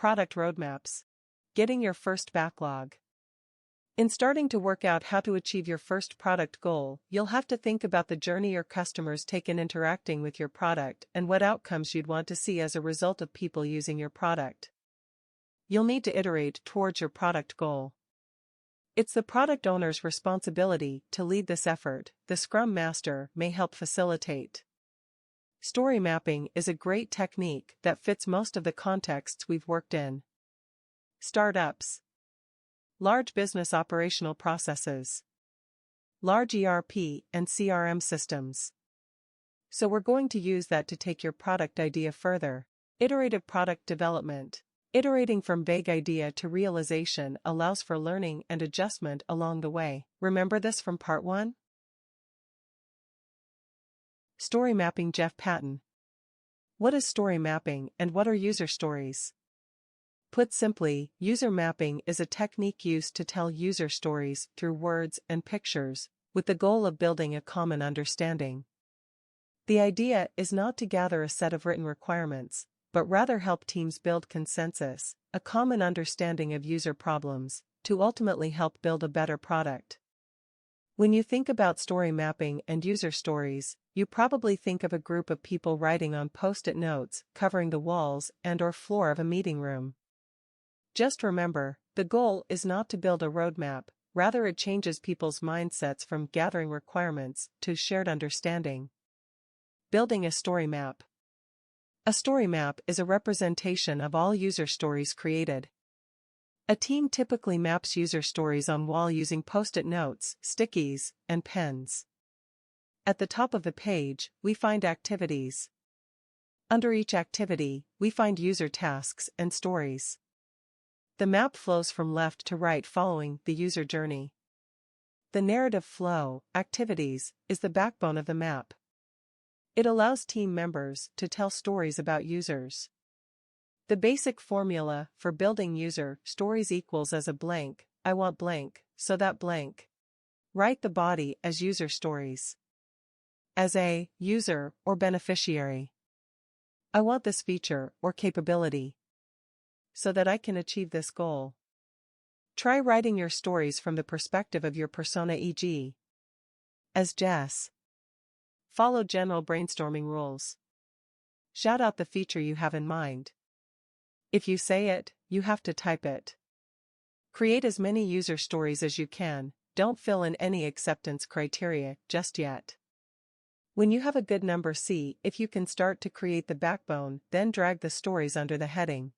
Product roadmaps. Getting your first backlog. In starting to work out how to achieve your first product goal, you'll have to think about the journey your customers take in interacting with your product and what outcomes you'd want to see as a result of people using your product. You'll need to iterate towards your product goal. It's the product owner's responsibility to lead this effort. The Scrum Master may help facilitate. Story mapping is a great technique that fits most of the contexts we've worked in. Startups. Large business operational processes. Large ERP and CRM systems. So we're going to use that to take your product idea further. Iterative product development. Iterating from vague idea to realization allows for learning and adjustment along the way. Remember this from part 1? Story mapping. Jeff Patton. What is story mapping and what are user stories? Put simply, user mapping is a technique used to tell user stories through words and pictures, with the goal of building a common understanding. The idea is not to gather a set of written requirements, but rather help teams build consensus, a common understanding of user problems, to ultimately help build a better product. When you think about story mapping and user stories, you probably think of a group of people writing on post-it notes, covering the walls and/or floor of a meeting room. Just remember, the goal is not to build a roadmap, rather it changes people's mindsets from gathering requirements to shared understanding. Building a story map. A story map is a representation of all user stories created. A team typically maps user stories on wall using post-it notes, stickies, and pens. At the top of the page, we find activities. Under each activity, we find user tasks and stories. The map flows from left to right following the user journey. The narrative flow, activities, is the backbone of the map. It allows team members to tell stories about users. The basic formula for building user stories equals as a blank, I want blank, so that blank. Write the body as user stories. As a user or beneficiary. I want this feature or capability. So that I can achieve this goal. Try writing your stories from the perspective of your persona, e.g. as Jess. Follow general brainstorming rules. Shout out the feature you have in mind. If you say it, you have to type it. Create as many user stories as you can, don't fill in any acceptance criteria just yet. When you have a good number, see if you can start to create the backbone, then drag the stories under the heading.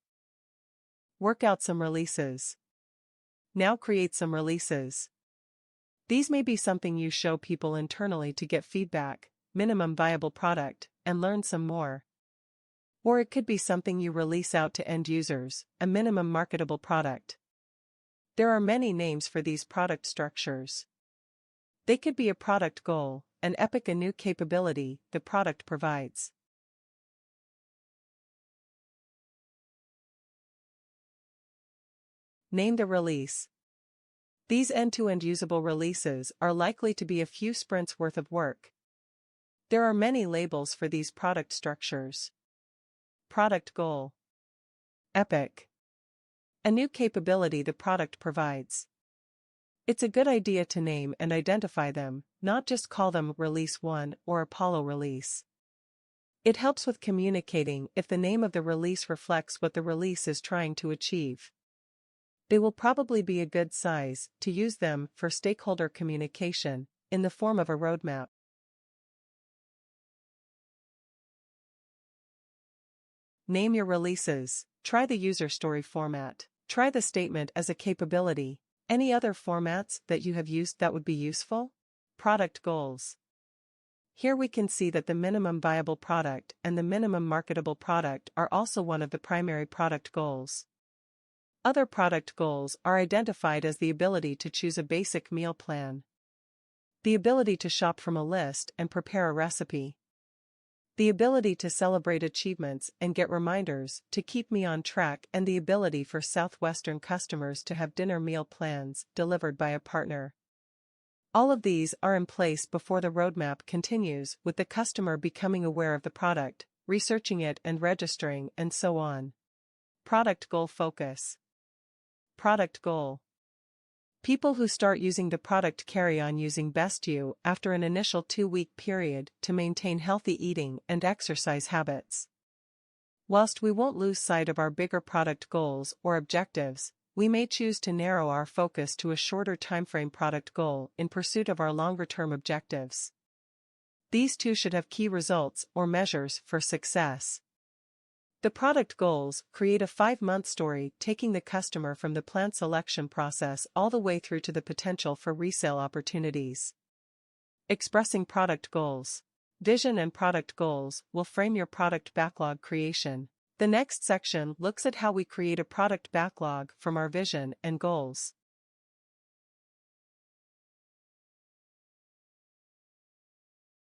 Work out some releases. Now create some releases. These may be something you show people internally to get feedback, minimum viable product, and learn some more. Or it could be something you release out to end users, a minimum marketable product. There are many names for these product structures. They could be a product goal, an epic, a new capability the product provides. Name the release. These end-to-end usable releases are likely to be a few sprints worth of work. There are many labels for these product structures. Product goal. Epic. A new capability the product provides. It's a good idea to name and identify them, not just call them Release 1 or Apollo Release. It helps with communicating if the name of the release reflects what the release is trying to achieve. They will probably be a good size to use them for stakeholder communication, in the form of a roadmap. Name your releases. Try the user story format. Try the statement as a capability. Any other formats that you have used that would be useful? Product goals. Here we can see that the minimum viable product and the minimum marketable product are also one of the primary product goals. Other product goals are identified as the ability to choose a basic meal plan, the ability to shop from a list and prepare a recipe, the ability to celebrate achievements and get reminders to keep me on track, and the ability for Southwestern customers to have dinner meal plans delivered by a partner. All of these are in place before the roadmap continues, with the customer becoming aware of the product, researching it and registering, and so on. Product goal focus. Product goal. People who start using the product carry on using Best You after an initial 2-week period to maintain healthy eating and exercise habits. Whilst we won't lose sight of our bigger product goals or objectives, we may choose to narrow our focus to a shorter timeframe product goal in pursuit of our longer-term objectives. These two should have key results or measures for success. The product goals create a 5-month story taking the customer from the plant selection process all the way through to the potential for resale opportunities. Expressing product goals. Vision and product goals will frame your product backlog creation. The next section looks at how we create a product backlog from our vision and goals.